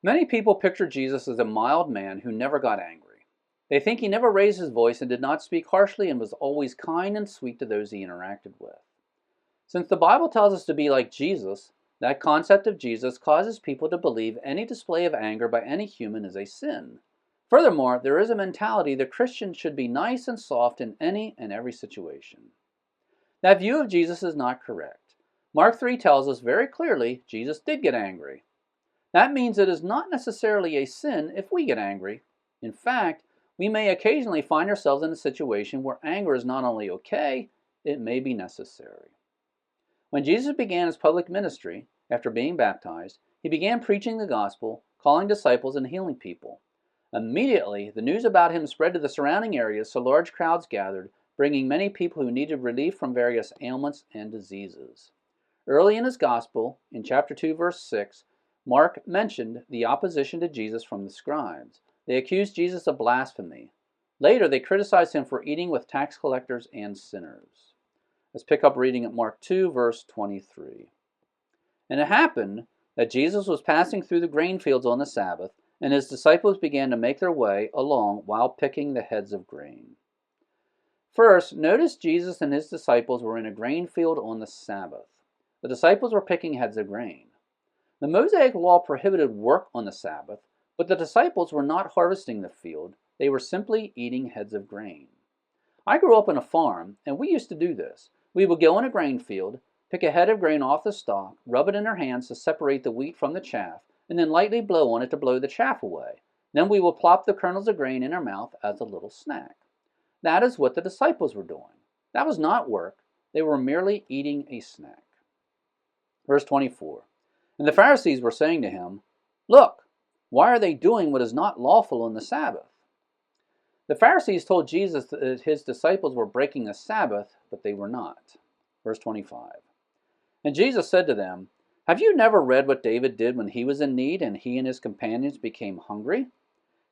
Many people picture Jesus as a mild man who never got angry. They think he never raised his voice and did not speak harshly and was always kind and sweet to those he interacted with. Since the Bible tells us to be like Jesus, that concept of Jesus causes people to believe any display of anger by any human is a sin. Furthermore, there is a mentality that Christians should be nice and soft in any and every situation. That view of Jesus is not correct. Mark 3 tells us very clearly Jesus did get angry. That means it is not necessarily a sin if we get angry. In fact, we may occasionally find ourselves in a situation where anger is not only okay, it may be necessary. When Jesus began his public ministry, after being baptized, he began preaching the gospel, calling disciples, and healing people. Immediately, the news about him spread to the surrounding areas, so large crowds gathered, bringing many people who needed relief from various ailments and diseases. Early in his gospel, in chapter 2, verse 6, Mark mentioned the opposition to Jesus from the scribes. They accused Jesus of blasphemy. Later, they criticized him for eating with tax collectors and sinners. Let's pick up reading at Mark 2, verse 23. And it happened that Jesus was passing through the grain fields on the Sabbath, and his disciples began to make their way along while picking the heads of grain. First, notice Jesus and his disciples were in a grain field on the Sabbath. The disciples were picking heads of grain. The Mosaic law prohibited work on the Sabbath, but the disciples were not harvesting the field. They were simply eating heads of grain. I grew up on a farm, and we used to do this. We would go in a grain field, pick a head of grain off the stalk, rub it in our hands to separate the wheat from the chaff, and then lightly blow on it to blow the chaff away. Then we would plop the kernels of grain in our mouth as a little snack. That is what the disciples were doing. That was not work. They were merely eating a snack. Verse 24. And the Pharisees were saying to him, Look, why are they doing what is not lawful on the Sabbath? The Pharisees told Jesus that his disciples were breaking the Sabbath, but they were not. Verse 25. And Jesus said to them, Have you never read what David did when he was in need and he and his companions became hungry?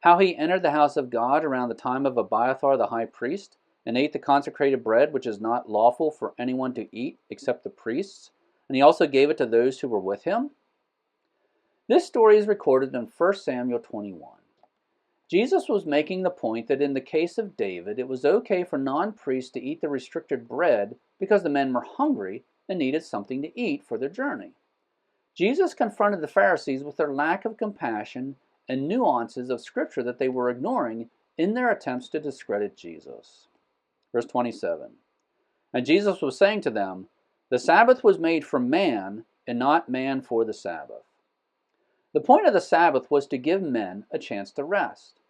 How he entered the house of God around the time of Abiathar the high priest and ate the consecrated bread which is not lawful for anyone to eat except the priests, and he also gave it to those who were with him? This story is recorded in 1 Samuel 21. Jesus was making the point that in the case of David, it was okay for non-priests to eat the restricted bread because the men were hungry and needed something to eat for their journey. Jesus confronted the Pharisees with their lack of compassion and nuances of Scripture that they were ignoring in their attempts to discredit Jesus. Verse 27. And Jesus was saying to them, The Sabbath was made for man, and not man for the Sabbath. The point of the Sabbath was to give men a chance to rest.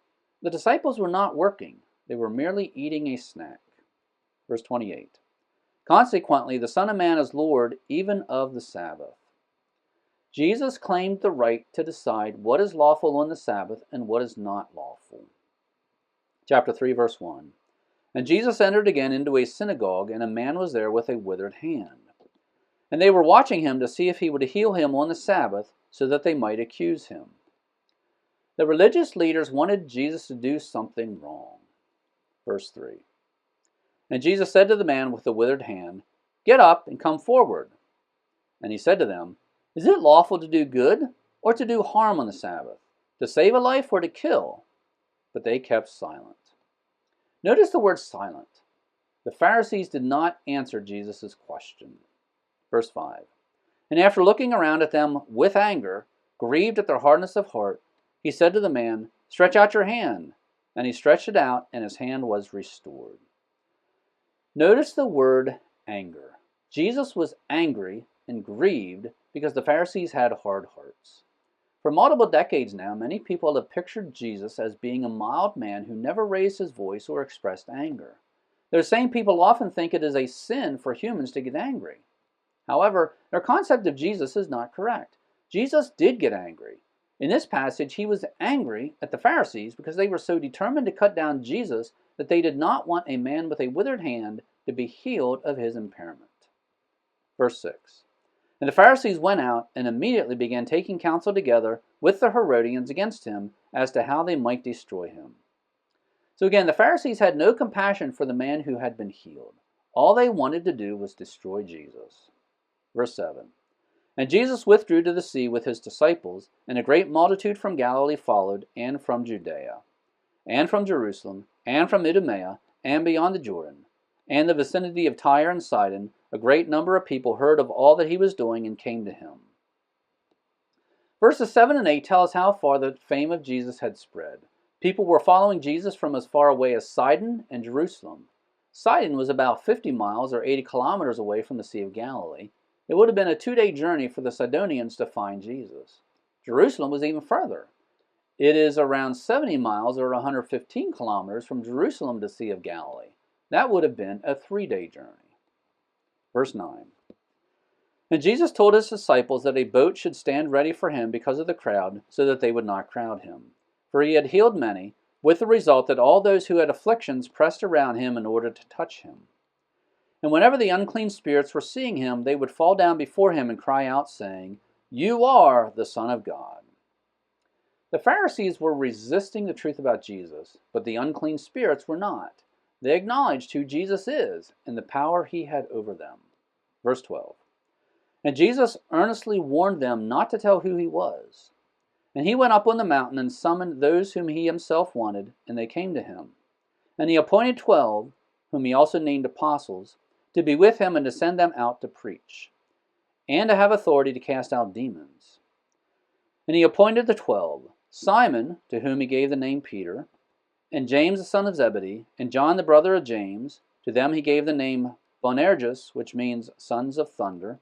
The disciples were not working. They were merely eating a snack. Verse 28. Consequently, the Son of Man is Lord even of the Sabbath. Jesus claimed the right to decide what is lawful on the Sabbath and what is not lawful. Chapter 3, verse 1. And Jesus entered again into a synagogue, and a man was there with a withered hand. And they were watching him to see if he would heal him on the Sabbath, so that they might accuse him. The religious leaders wanted Jesus to do something wrong. Verse 3. And Jesus said to the man with the withered hand, Get up and come forward. And he said to them, Is it lawful to do good or to do harm on the Sabbath, to save a life or to kill? But they kept silent. Notice the word silent. The Pharisees did not answer Jesus' question. Verse 5. And after looking around at them with anger, grieved at their hardness of heart, he said to the man, Stretch out your hand. And he stretched it out, and his hand was restored. Notice the word anger. Jesus was angry and grieved because the Pharisees had hard hearts. For multiple decades now, many people have pictured Jesus as being a mild man who never raised his voice or expressed anger. Those same people often think it is a sin for humans to get angry. However, their concept of Jesus is not correct. Jesus did get angry. In this passage, he was angry at the Pharisees because they were so determined to cut down Jesus that they did not want a man with a withered hand to be healed of his impairment. Verse 6. And the Pharisees went out and immediately began taking counsel together with the Herodians against him as to how they might destroy him. So again, the Pharisees had no compassion for the man who had been healed. All they wanted to do was destroy Jesus. Verse 7. And Jesus withdrew to the sea with his disciples, and a great multitude from Galilee followed, and from Judea, and from Jerusalem, and from Idumea, and beyond the Jordan, and the vicinity of Tyre and Sidon. A great number of people heard of all that he was doing and came to him. Verses 7 and 8 tell us how far the fame of Jesus had spread. People were following Jesus from as far away as Sidon and Jerusalem. Sidon was about 50 miles or 80 kilometers away from the Sea of Galilee. It would have been a 2-day journey for the Sidonians to find Jesus. Jerusalem was even further. It is around 70 miles or 115 kilometers from Jerusalem to the Sea of Galilee. That would have been a 3-day journey. Verse 9. And Jesus told his disciples that a boat should stand ready for him because of the crowd, so that they would not crowd him. For he had healed many, with the result that all those who had afflictions pressed around him in order to touch him. And whenever the unclean spirits were seeing him, they would fall down before him and cry out, saying, "You are the Son of God." The Pharisees were resisting the truth about Jesus, but the unclean spirits were not. They acknowledged who Jesus is and the power he had over them. Verse 12. And Jesus earnestly warned them not to tell who he was. And he went up on the mountain and summoned those whom he himself wanted, and they came to him. And he appointed 12, whom he also named apostles, to be with him and to send them out to preach, and to have authority to cast out demons. And he appointed the 12, Simon, to whom he gave the name Peter, and James the son of Zebedee, and John the brother of James. To them he gave the name Boanerges, which means sons of thunder,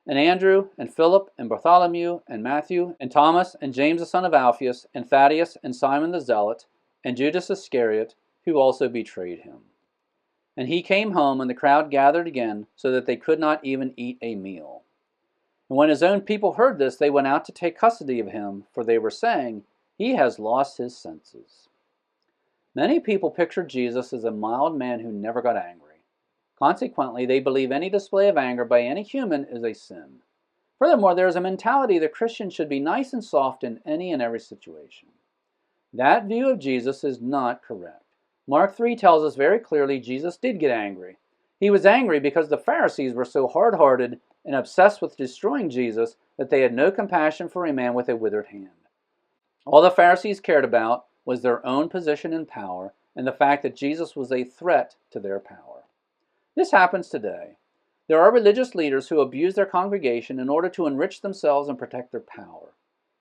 and Andrew, and Philip, and Bartholomew, and Matthew, and Thomas, and James the son of Alphaeus, and Thaddeus, and Simon the Zealot, and Judas Iscariot, who also betrayed him. And he came home, and the crowd gathered again, so that they could not even eat a meal. And when his own people heard this, they went out to take custody of him, for they were saying, "He has lost his senses." Many people pictured Jesus as a mild man who never got angry. Consequently, they believe any display of anger by any human is a sin. Furthermore, there is a mentality that Christians should be nice and soft in any and every situation. That view of Jesus is not correct. Mark 3 tells us very clearly Jesus did get angry. He was angry because the Pharisees were so hard-hearted and obsessed with destroying Jesus that they had no compassion for a man with a withered hand. All the Pharisees cared about was their own position and power, and the fact that Jesus was a threat to their power. This happens today. There are religious leaders who abuse their congregation in order to enrich themselves and protect their power.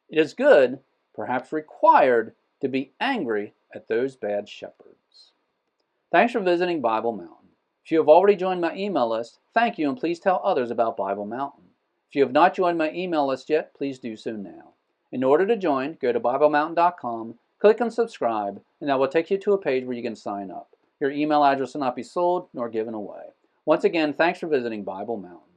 It is good, perhaps required, to be angry at those bad shepherds. Thanks for visiting Bible Mountain. If you have already joined my email list, thank you, and please tell others about Bible Mountain. If you have not joined my email list yet, please do so now. In order to join, go to BibleMountain.com, click on subscribe, and that will take you to a page where you can sign up. Your email address will not be sold nor given away. Once again, thanks for visiting Bible Mountain.